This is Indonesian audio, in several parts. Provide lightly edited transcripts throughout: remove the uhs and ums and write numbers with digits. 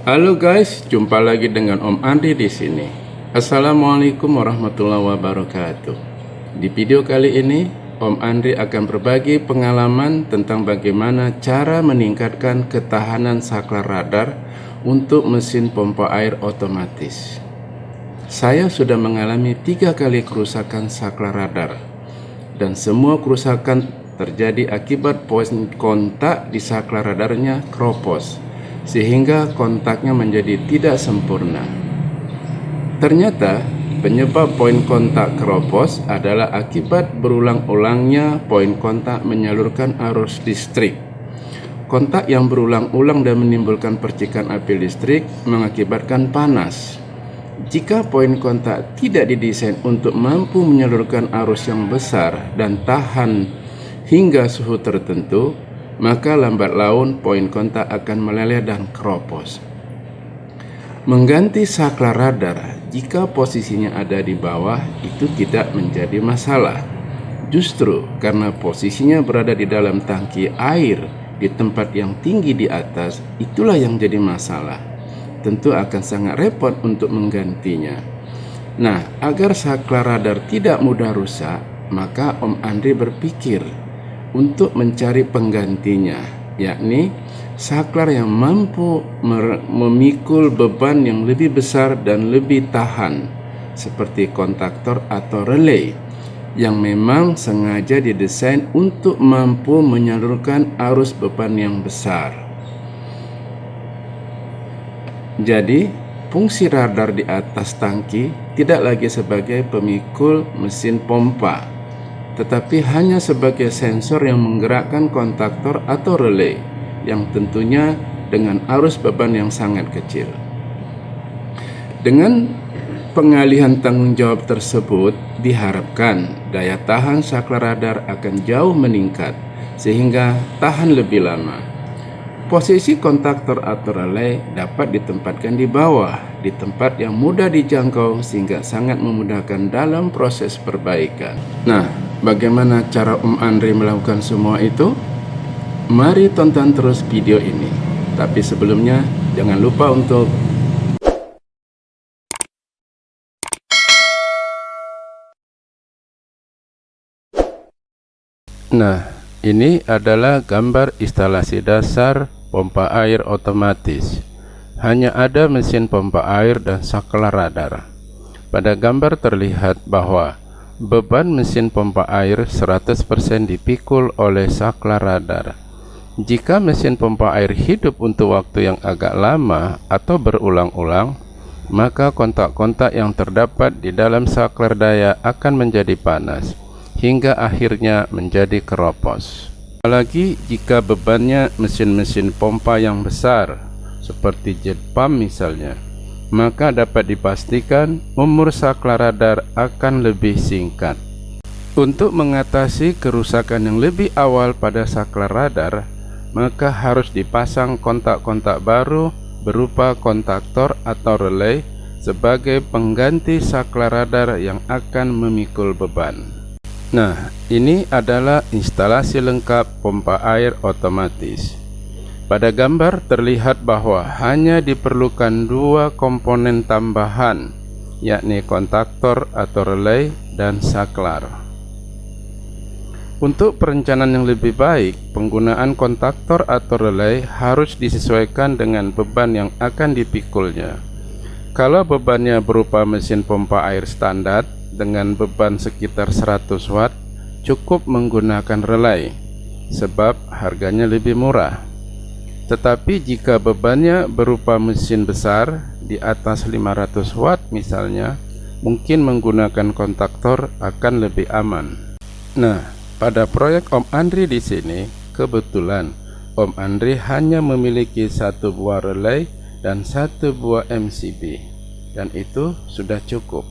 Halo guys, jumpa lagi dengan Om Andri di sini. Assalamualaikum warahmatullahi wabarakatuh. Di video kali ini, Om Andri akan berbagi pengalaman tentang bagaimana cara meningkatkan ketahanan saklar radar untuk mesin pompa air otomatis. Saya sudah mengalami 3 kali kerusakan saklar radar, dan semua kerusakan terjadi akibat poin kontak di saklar radarnya keropos, sehingga kontaknya menjadi tidak sempurna. Ternyata penyebab poin kontak keropos adalah akibat berulang-ulangnya poin kontak menyalurkan arus listrik. Kontak yang berulang-ulang dan menimbulkan percikan api listrik mengakibatkan panas. Jika poin kontak tidak didesain untuk mampu menyalurkan arus yang besar dan tahan hingga suhu tertentu, maka lambat laun poin kontak akan meleleh dan keropos. Mengganti saklar radar jika posisinya ada di bawah itu tidak menjadi masalah. Justru karena posisinya berada di dalam tangki air di tempat yang tinggi di atas, itulah yang jadi masalah. Tentu akan sangat repot untuk menggantinya. Nah, agar saklar radar tidak mudah rusak, maka Om Andri berpikir untuk mencari penggantinya, yakni saklar yang mampu memikul beban yang lebih besar dan lebih tahan, seperti kontaktor atau relay yang memang sengaja didesain untuk mampu menyalurkan arus beban yang besar. Jadi, fungsi radar di atas tangki tidak lagi sebagai pemikul mesin pompa, tetapi hanya sebagai sensor yang menggerakkan kontaktor atau relay yang tentunya dengan arus beban yang sangat kecil. Dengan pengalihan tanggung jawab tersebut, diharapkan daya tahan saklar radar akan jauh meningkat sehingga tahan lebih lama. Posisi kontaktor atau relay dapat ditempatkan di bawah, di tempat yang mudah dijangkau sehingga sangat memudahkan dalam proses perbaikan. Nah, bagaimana cara Om Andri melakukan semua itu? Mari tonton terus video ini. Tapi sebelumnya, jangan lupa untuk ini adalah gambar instalasi dasar pompa air otomatis. Hanya ada mesin pompa air dan saklar radar. Pada gambar terlihat bahwa beban mesin pompa air 100% dipikul oleh saklar radar. Jika mesin pompa air hidup untuk waktu yang agak lama atau berulang-ulang, maka kontak-kontak yang terdapat di dalam saklar daya akan menjadi panas hingga akhirnya menjadi keropos. Apalagi jika bebannya mesin-mesin pompa yang besar seperti jet pump misalnya, maka dapat dipastikan umur saklar radar akan lebih singkat. Untuk mengatasi kerusakan yang lebih awal pada saklar radar, maka harus dipasang kontak-kontak baru berupa kontaktor atau relay sebagai pengganti saklar radar yang akan memikul beban. Nah, ini adalah instalasi lengkap pompa air otomatis. Pada gambar terlihat bahwa hanya diperlukan 2 komponen tambahan, yakni kontaktor atau relay dan saklar. Untuk perencanaan yang lebih baik, penggunaan kontaktor atau relay harus disesuaikan dengan beban yang akan dipikulnya. Kalau bebannya berupa mesin pompa air standar dengan beban sekitar 100 watt, cukup menggunakan relay sebab harganya lebih murah. Tetapi jika bebannya berupa mesin besar di atas 500 watt misalnya, mungkin menggunakan kontaktor akan lebih aman. Nah, pada proyek Om Andri di sini, kebetulan Om Andri hanya memiliki 1 buah relay dan 1 buah MCB, dan itu sudah cukup.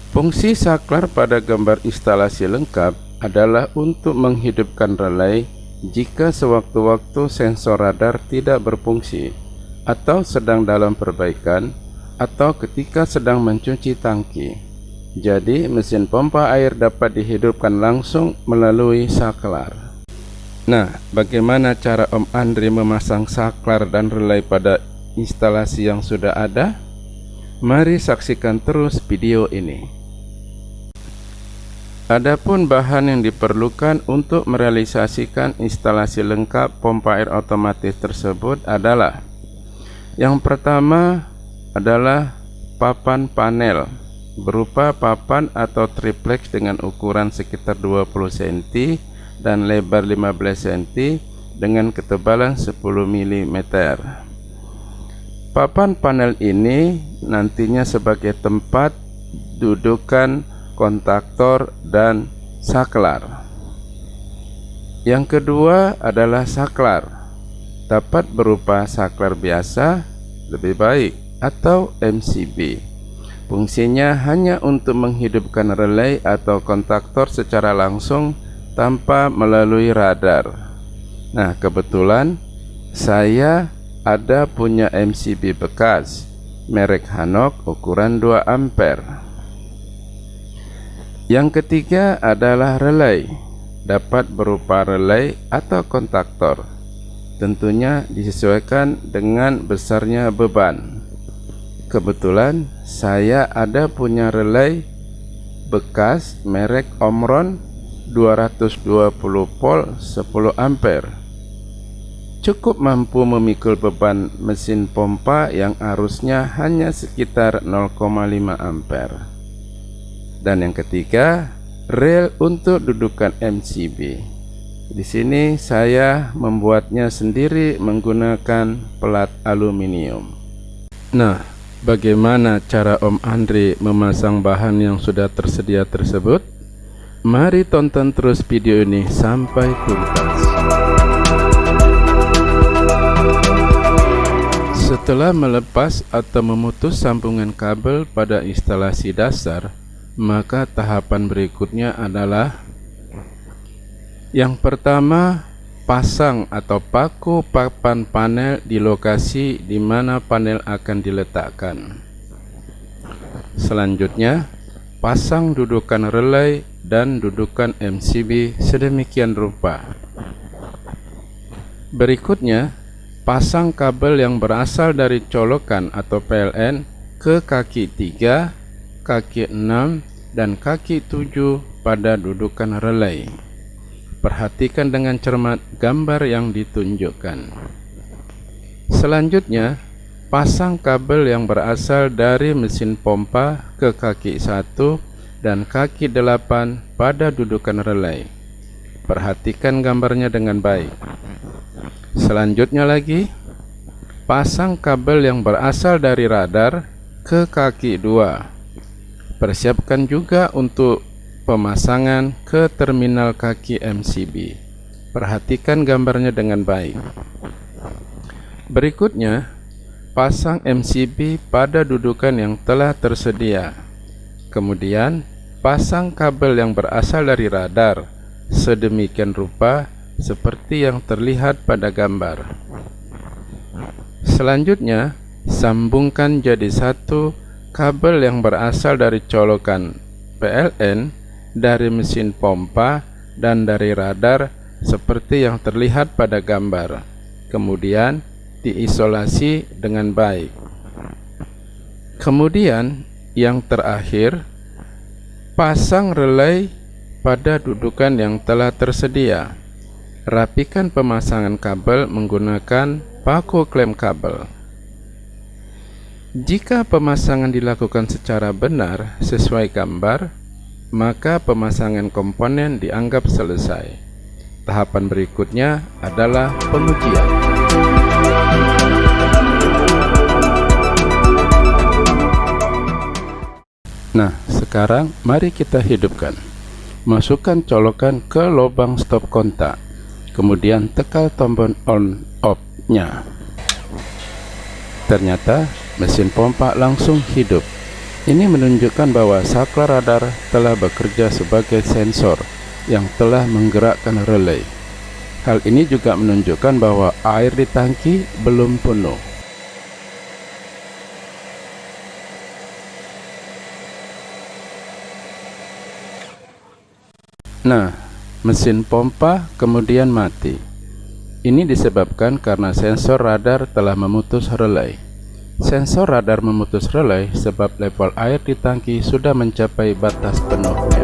Fungsi saklar pada gambar instalasi lengkap adalah untuk menghidupkan relay jika sewaktu-waktu sensor radar tidak berfungsi atau sedang dalam perbaikan atau ketika sedang mencuci tangki. Jadi mesin pompa air dapat dihidupkan langsung melalui saklar. Nah, bagaimana cara Om Andri memasang saklar dan relay pada instalasi yang sudah ada? Mari saksikan terus video ini. Adapun bahan yang diperlukan untuk merealisasikan instalasi lengkap pompa air otomatis tersebut adalah: yang pertama adalah papan panel berupa papan atau triplex dengan ukuran sekitar 20 cm dan lebar 15 cm dengan ketebalan 10 mm. Papan panel ini nantinya sebagai tempat dudukan kontaktor dan saklar. Yang kedua adalah saklar. Dapat berupa saklar biasa lebih baik atau MCB. Fungsinya hanya untuk menghidupkan relay atau kontaktor secara langsung tanpa melalui radar. Nah, kebetulan saya ada punya MCB bekas merek Hanok ukuran 2 ampere. Yang ketiga adalah relay. Dapat berupa relay atau kontaktor. Tentunya disesuaikan dengan besarnya beban. Kebetulan saya ada punya relay bekas merek Omron 220 volt 10 ampere. Cukup mampu memikul beban mesin pompa yang arusnya hanya sekitar 0,5 ampere. Dan yang ketiga, rel untuk dudukan MCB. Di sini saya membuatnya sendiri menggunakan pelat aluminium. Nah, bagaimana cara Om Andri memasang bahan yang sudah tersedia tersebut? Mari tonton terus video ini sampai tuntas. Setelah melepas atau memutus sambungan kabel pada instalasi dasar, maka tahapan berikutnya adalah: yang pertama, pasang atau paku papan panel di lokasi di mana panel akan diletakkan. Selanjutnya, pasang dudukan relay dan dudukan MCB sedemikian rupa. Berikutnya, pasang kabel yang berasal dari colokan atau PLN ke kaki 3, kaki 6, dan kaki 7 pada dudukan relay. Perhatikan dengan cermat gambar yang ditunjukkan. Selanjutnya, pasang kabel yang berasal dari mesin pompa ke kaki 1 dan kaki 8 pada dudukan relay. Perhatikan gambarnya dengan baik. Selanjutnya lagi, pasang kabel yang berasal dari radar ke kaki 2. Persiapkan juga untuk pemasangan ke terminal kaki MCB. Perhatikan gambarnya dengan baik. Berikutnya, pasang MCB pada dudukan yang telah tersedia. Kemudian, pasang kabel yang berasal dari radar sedemikian rupa seperti yang terlihat pada gambar. Selanjutnya, sambungkan jadi satu kabel yang berasal dari colokan PLN, dari mesin pompa, dan dari radar seperti yang terlihat pada gambar. Kemudian diisolasi dengan baik. Kemudian yang terakhir, pasang relay pada dudukan yang telah tersedia. Rapikan pemasangan kabel menggunakan paku klem kabel. Jika pemasangan dilakukan secara benar sesuai gambar, maka pemasangan komponen dianggap selesai. Tahapan berikutnya adalah pengujian. Nah, sekarang mari kita hidupkan. Masukkan colokan ke lubang stop kontak. Kemudian tekan tombol on off-nya. Ternyata mesin pompa langsung hidup. Ini menunjukkan bahwa saklar radar telah bekerja sebagai sensor yang telah menggerakkan relay. Hal ini juga menunjukkan bahwa air di tangki belum penuh. Nah, mesin pompa kemudian mati. Ini disebabkan karena sensor radar telah memutus relay. Sensor radar memutus relay sebab level air di tangki sudah mencapai batas penuhnya.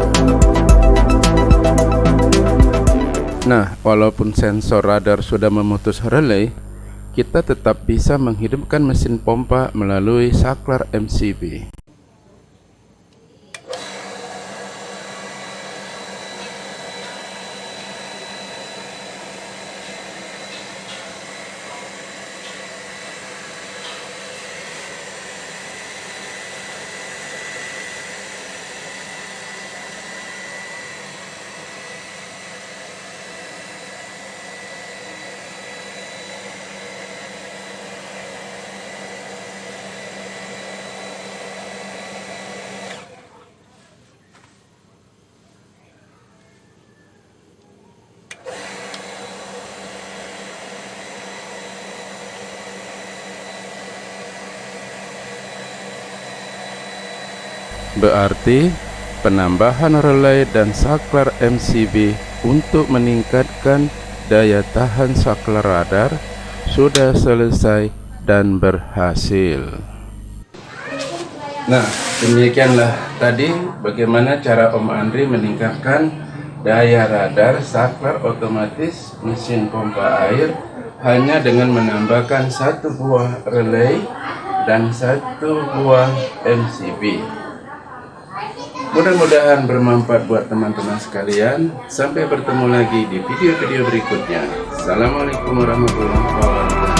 Nah, walaupun sensor radar sudah memutus relay, kita tetap bisa menghidupkan mesin pompa melalui saklar MCB. Berarti penambahan relay dan saklar MCB untuk meningkatkan daya tahan saklar radar sudah selesai dan berhasil. Nah, demikianlah tadi bagaimana cara Om Andri meningkatkan daya radar saklar otomatis mesin pompa air hanya dengan menambahkan satu buah relay dan satu buah MCB. Mudah-mudahan bermanfaat buat teman-teman sekalian. Sampai bertemu lagi di video-video berikutnya. Assalamualaikum warahmatullahi wabarakatuh.